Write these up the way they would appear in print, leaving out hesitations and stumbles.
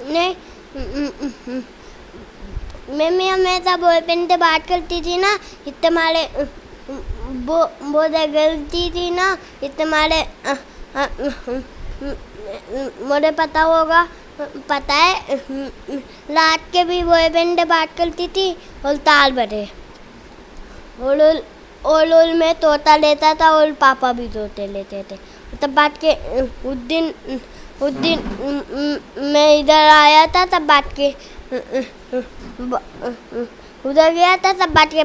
नहीं, मैं हमेशा बॉयफ्रेंड से बात करती थी ना, तुम्हारे वो गलती थी ना, तुम्हारे मुझे पता होगा, पता है। रात के भी बॉयफ्रेंड से बात करती थी और ताल बजे और मैं तोता लेता था और पापा भी तोते लेते थे। तब बात के उस दिन मैं इधर आया था, तब बात के उधर गया था, तब बात के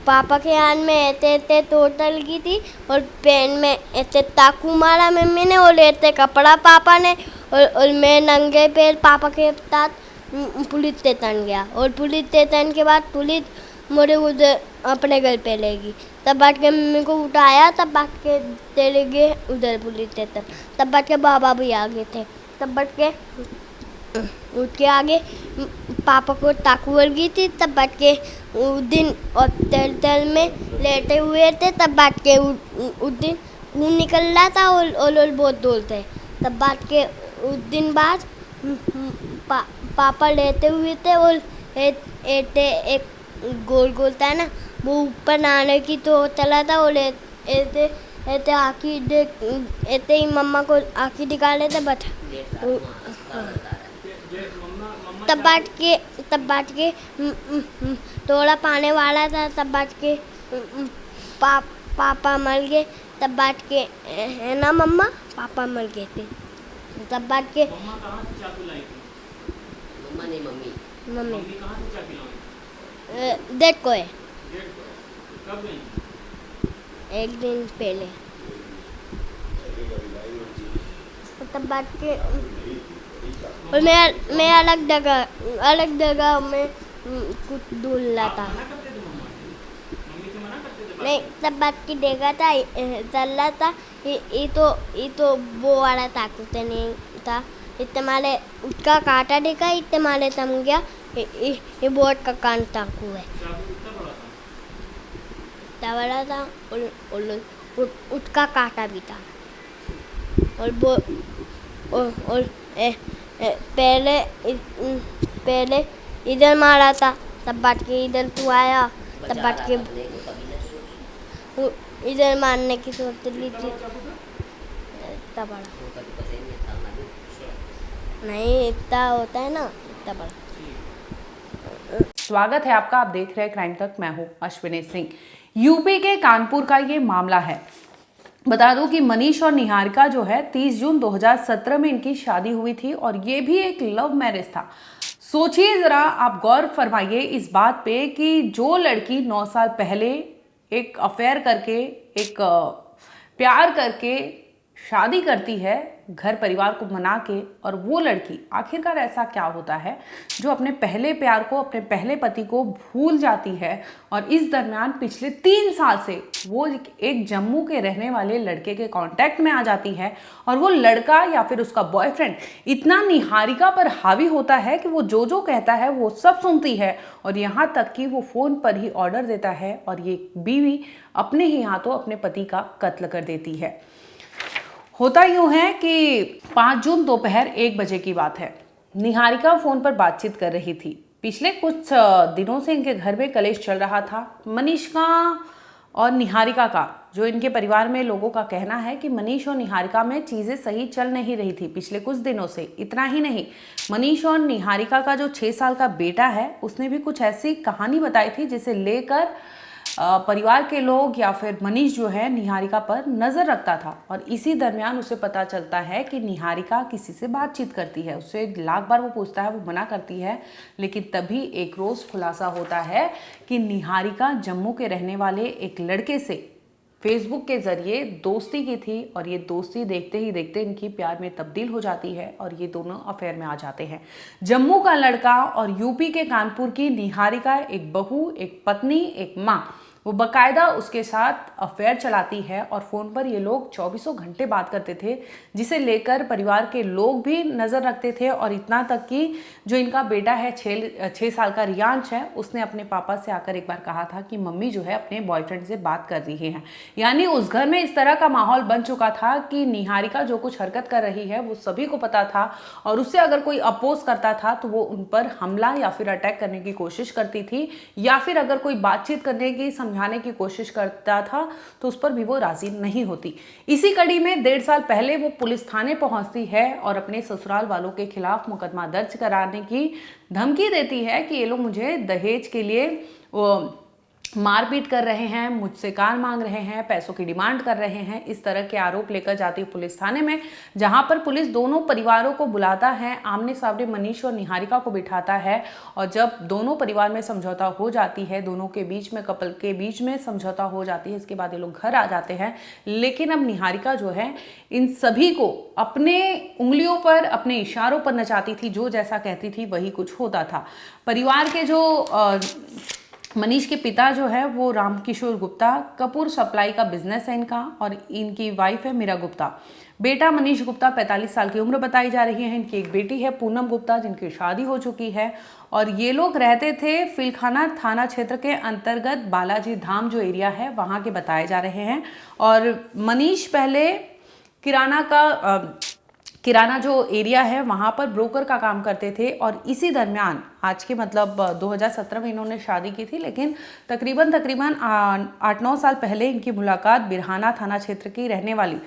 पापा के हाथ में ऐसे तोता लगी थी और पेन में ऐसे चाकू मारा मम्मी ने और ऐसे कपड़ा पापा ने, और मैं नंगे पैर पापा के साथ पुलिस स्टेशन गया और पुलिस स्टेशन के बाद पुलिस मुझे उधर अपने घर पे लेगी। तब बात के मम्मी को उठाया, तब बात के चले गए उधर पुलिस स्टेशन। तब बात के बाबा भी आ गए थे। तब बात के उठ के आगे पापा को चाकू लगी थी। तब बात के उस दिन हॉस्पिटल में लेटे हुए थे। तब बात के उस दिन खून निकल रहा था और बहुत दूर थे। तब बात के उस दिन बाद पापा लेटे हुए थे और एक गोल गोल था ना, वो ऊपर आने की तो चला था और ऐसे ऐसे आँखी ऐसे ही मम्मा को आँखी दिखा थे बस। तब बात के थोड़ा पाने वाला था। तब बात के पापा मर गए। तब बात के है ना मम्मा, पापा मर गए थे। तब बात के मम्मा कहाँ से चाकू लाई थी? मम्मा नहीं, मम्मी। मम्मी कहाँ से चाकू लाई? देखो है कब गई? एक दिन पहले। तब बात के और मैं अलग जगह में कुछ दूर था। मना करते थे मम्मी से, मना करते थे? नहीं, तब बात की देखा था, चल रहा था। ये तो वो वाला चाकू से नहीं था। इतने उसका कांटा देखा, इतने थम गया। ये बहुत का कान चाकू है। चाकू कितना बड़ा था? इतना बड़ा था और उसका कांटा भी था। और वो और पहले इधर मारा था। तब बात के इधर तू आया। तब बात के इधर मारने की सोच ली थी। इतना बड़ा नहीं, इतना होता है ना, इतना बड़ा। स्वागत है आपका, आप देख रहे हैं क्राइम तक। मैं हूं अश्विनी सिंह। यूपी के कानपुर का ये मामला है। बता दूं कि मनीष और निहारिका जो है 30 जून 2017 में इनकी शादी हुई थी और ये भी एक लव मैरिज था। सोचिए जरा, आप गौर फरमाइए इस बात पे कि जो लड़की 9 साल पहले एक अफेयर करके, एक प्यार करके शादी करती है घर परिवार को मना के, और वो लड़की आखिरकार ऐसा क्या होता है जो अपने पहले प्यार को, अपने पहले पति को भूल जाती है। और इस दरमियान पिछले 3 साल से वो एक जम्मू के रहने वाले लड़के के कांटेक्ट में आ जाती है और वो लड़का या फिर उसका बॉयफ्रेंड इतना निहारिका पर हावी होता है कि वो जो कहता है वो सब सुनती है, और यहाँ तक कि वो फ़ोन पर ही ऑर्डर देता है और ये बीवी अपने ही हाथों अपने पति का कत्ल कर देती है। होता यूं है कि 5 जून दोपहर 1 बजे की बात है। निहारिका फ़ोन पर बातचीत कर रही थी। पिछले कुछ दिनों से इनके घर में कलेश चल रहा था। मनीष का और निहारिका का, जो इनके परिवार में लोगों का कहना है कि मनीष और निहारिका में चीज़ें सही चल नहीं रही थी पिछले कुछ दिनों से। इतना ही नहीं, मनीष और निहारिका का जो 6 साल का बेटा है उसने भी कुछ ऐसी कहानी बताई थी जिसे लेकर परिवार के लोग या फिर मनीष जो है निहारिका पर नज़र रखता था। और इसी दरमियान उसे पता चलता है कि निहारिका किसी से बातचीत करती है। उससे लाख बार वो पूछता है, वो मना करती है, लेकिन तभी एक रोज़ खुलासा होता है कि निहारिका जम्मू के रहने वाले एक लड़के से फेसबुक के ज़रिए दोस्ती की थी, और ये दोस्ती देखते ही देखते इनकी प्यार में तब्दील हो जाती है और ये दोनों अफेयर में आ जाते हैं। जम्मू का लड़का और यूपी के कानपुर की निहारिका, एक बहू, एक पत्नी, एक माँ, वो बाकायदा उसके साथ अफेयर चलाती है और फ़ोन पर ये लोग चौबीसों घंटे बात करते थे, जिसे लेकर परिवार के लोग भी नज़र रखते थे। और इतना तक कि जो इनका बेटा है 6 साल का रियांश है, उसने अपने पापा से आकर एक बार कहा था कि मम्मी जो है अपने बॉयफ्रेंड से बात कर रही है। यानी उस घर में इस तरह का माहौल बन चुका था कि निहारिका जो कुछ हरकत कर रही है वो सभी को पता था, और उससे अगर कोई अपोज करता था तो वो उन पर हमला या फिर अटैक करने की कोशिश करती थी, या फिर अगर कोई बातचीत करने की, समझाने की कोशिश करता था तो उस पर भी वो राजी नहीं होती। इसी कड़ी में 1.5 साल पहले वो पुलिस थाने पहुंचती है और अपने ससुराल वालों के खिलाफ मुकदमा दर्ज कराने की धमकी देती है कि ये लोग मुझे दहेज के लिए मारपीट कर रहे हैं, मुझसे कार मांग रहे हैं, पैसों की डिमांड कर रहे हैं। इस तरह के आरोप लेकर जाती है पुलिस थाने में, जहां पर पुलिस दोनों परिवारों को बुलाता है, आमने सामने मनीष और निहारिका को बिठाता है। और जब दोनों परिवार में समझौता हो जाती है, दोनों के बीच में, कपल के बीच में समझौता हो जाती है, इसके बाद ये लोग घर आ जाते हैं। लेकिन अब निहारिका जो है इन सभी को अपने उंगलियों पर, अपने इशारों पर नचाती थी, जो जैसा कहती थी वही कुछ होता था। परिवार के जो मनीष के पिता जो है वो रामकिशोर गुप्ता, कपूर सप्लाई का बिजनेस है इनका, और इनकी वाइफ है मीरा गुप्ता। बेटा मनीष गुप्ता 45 साल की उम्र बताई जा रही है। इनकी एक बेटी है पूनम गुप्ता, जिनकी शादी हो चुकी है। और ये लोग रहते थे फिलखाना थाना क्षेत्र के अंतर्गत बालाजी धाम जो एरिया है वहाँ के बताए जा रहे हैं। और मनीष पहले किराना जो एरिया है वहाँ पर ब्रोकर का काम करते थे। और इसी दरमियान आज के मतलब 2017 में इन्होंने शादी की थी, लेकिन तकरीबन 8-9 साल पहले इनकी मुलाकात बिरहाना थाना क्षेत्र की रहने वाली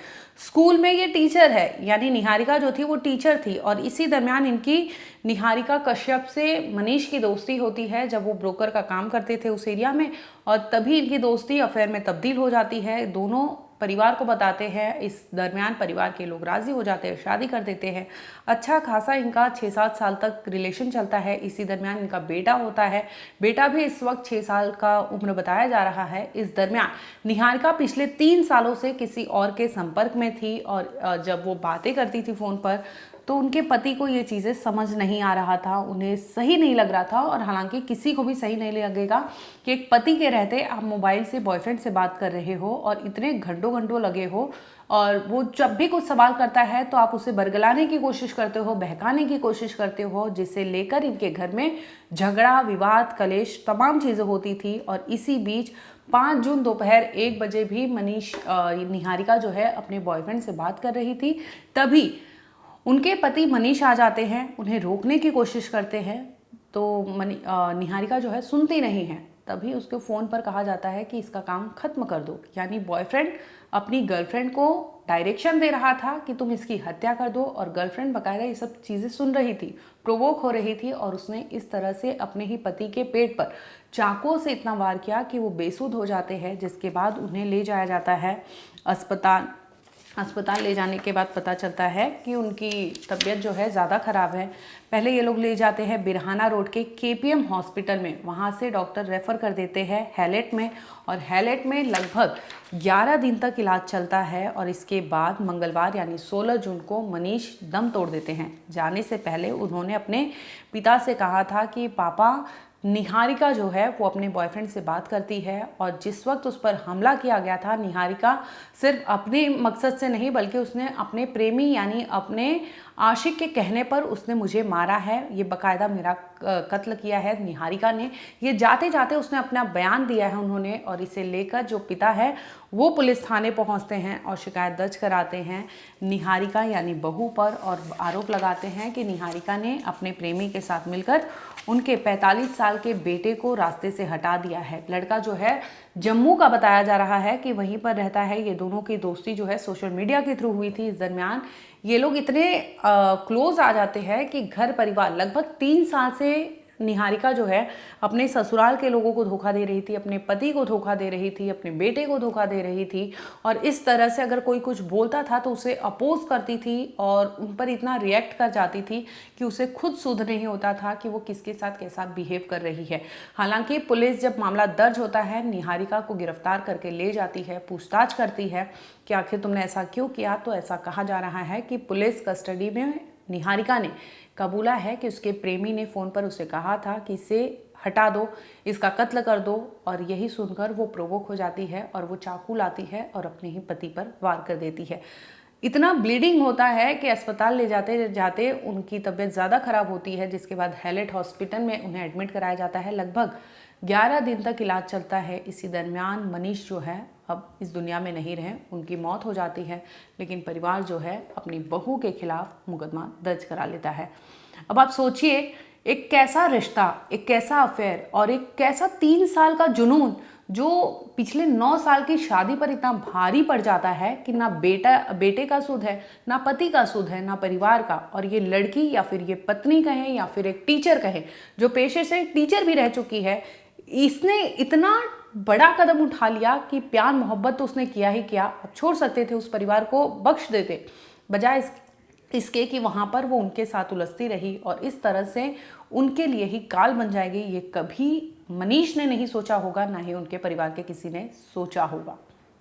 स्कूल में, ये टीचर है, यानी निहारिका जो थी वो टीचर थी। और इसी दरमियान इनकी निहारिका कश्यप से मनीष की दोस्ती होती है, जब वो ब्रोकर का काम करते थे उस एरिया में। और तभी इनकी दोस्ती अफेयर में तब्दील हो जाती है। दोनों परिवार को बताते हैं, इस दरमियान परिवार के लोग राजी हो जाते हैं, शादी कर देते हैं। अच्छा खासा इनका 6-7 साल तक रिलेशन चलता है। इसी दरमियान इनका बेटा होता है, बेटा भी इस वक्त 6 साल का उम्र बताया जा रहा है। इस दरमियान निहारिका पिछले 3 सालों से किसी और के संपर्क में थी, और जब वो बातें करती थी फ़ोन पर तो उनके पति को ये चीज़ें समझ नहीं आ रहा था, उन्हें सही नहीं लग रहा था। और हालांकि किसी को भी सही नहीं लगेगा कि एक पति के रहते आप मोबाइल से बॉयफ्रेंड से बात कर रहे हो और इतने घंटों घंटों लगे हो, और वो जब भी कुछ सवाल करता है तो आप उसे बरगलाने की कोशिश करते हो, बहकाने की कोशिश करते हो, जिसे लेकर इनके घर में झगड़ा, विवाद, कलेश, तमाम चीज़ें होती थी। और इसी बीच 5 जून दोपहर 1 बजे भी मनीष निहारिका जो है अपने बॉयफ्रेंड से बात कर रही थी, तभी उनके पति मनीष आ जाते हैं, उन्हें रोकने की कोशिश करते हैं। तो निहारिका जो है सुनती नहीं है। तभी उसके फ़ोन पर कहा जाता है कि इसका काम ख़त्म कर दो। यानी बॉयफ्रेंड अपनी गर्लफ्रेंड को डायरेक्शन दे रहा था कि तुम इसकी हत्या कर दो, और गर्लफ्रेंड बाकायदा ये सब चीज़ें सुन रही थी, प्रोवोक हो रही थी। और उसने इस तरह से अपने ही पति के पेट पर चाकुओं से इतना वार किया कि वो बेसुध हो जाते हैं, जिसके बाद उन्हें ले जाया जाता है अस्पताल ले जाने के बाद पता चलता है कि उनकी तबीयत जो है ज़्यादा ख़राब है। पहले ये लोग ले जाते हैं बिरहाना रोड के KPM हॉस्पिटल में, वहाँ से डॉक्टर रेफ़र कर देते हैं हैलेट में, और हैलेट में लगभग 11 दिन तक इलाज चलता है। और इसके बाद मंगलवार यानी 16 जून को मनीष दम तोड़ देते हैं। जाने से पहले उन्होंने अपने पिता से कहा था कि पापा, निहारिका जो है वो अपने बॉयफ्रेंड से बात करती है, और जिस वक्त उस पर हमला किया गया था, निहारिका सिर्फ अपने मकसद से नहीं बल्कि उसने अपने प्रेमी यानी अपने आशिक के कहने पर उसने मुझे मारा है, ये बाकायदा मेरा कत्ल किया है निहारिका ने। ये जाते जाते उसने अपना बयान दिया है उन्होंने, और इसे लेकर जो पिता है वो पुलिस थाने पहुंचते हैं और शिकायत दर्ज कराते हैं निहारिका यानी बहू पर, और आरोप लगाते हैं कि निहारिका ने अपने प्रेमी के साथ मिलकर उनके 45 साल के बेटे को रास्ते से हटा दिया है। लड़का जो है जम्मू का बताया जा रहा है कि वहीं पर रहता है। ये दोनों की दोस्ती जो है सोशल मीडिया के थ्रू हुई थी। इस दरमियान ये लोग इतने क्लोज आ जाते हैं कि घर परिवार लगभग 3 साल से निहारिका जो है अपने ससुराल के लोगों को धोखा दे रही थी, अपने पति को धोखा दे रही थी, अपने बेटे को धोखा दे रही थी, और इस तरह से अगर कोई कुछ बोलता था तो उसे अपोज करती थी और उन पर इतना रिएक्ट कर जाती थी कि उसे खुद सुध नहीं होता था कि वो किसके साथ कैसा बिहेव कर रही है। हालांकि पुलिस जब मामला दर्ज होता है निहारिका को गिरफ्तार करके ले जाती है, पूछताछ करती है कि आखिर तुमने ऐसा क्यों किया। तो ऐसा कहा जा रहा है कि पुलिस कस्टडी में निहारिका ने कबूला है कि उसके प्रेमी ने फ़ोन पर उसे कहा था कि इसे हटा दो, इसका कत्ल कर दो। और यही सुनकर वो प्रोवोक हो जाती है और वो चाकू लाती है और अपने ही पति पर वार कर देती है। इतना ब्लीडिंग होता है कि अस्पताल ले जाते जाते उनकी तबीयत ज़्यादा खराब होती है, जिसके बाद हैलेट हॉस्पिटल में उन्हें एडमिट कराया जाता है। लगभग 11 दिन तक इलाज चलता है। इसी दरमियान मनीष जो है अब इस दुनिया में नहीं रहे, उनकी मौत हो जाती है। लेकिन परिवार जो है अपनी बहू के खिलाफ मुकदमा दर्ज करा लेता है। अब आप सोचिए, एक कैसा रिश्ता, एक कैसा अफेयर और एक कैसा 3 साल का जुनून जो पिछले 9 साल की शादी पर इतना भारी पड़ जाता है कि ना बेटे का सुध है, ना पति का सुध है, ना परिवार का। और ये लड़की या फिर ये पत्नी कहें या फिर एक टीचर कहें, जो पेशे से टीचर भी रह चुकी है, इसने इतना बड़ा कदम उठा लिया कि प्यार मोहब्बत तो उसने किया ही किया। अब छोड़ सकते थे, उस परिवार को बख्श देते, बजाय इसके कि वहाँ पर वो उनके साथ उलझती रही और इस तरह से उनके लिए ही काल बन जाएगी। ये कभी मनीष ने नहीं सोचा होगा, ना ही उनके परिवार के किसी ने सोचा होगा।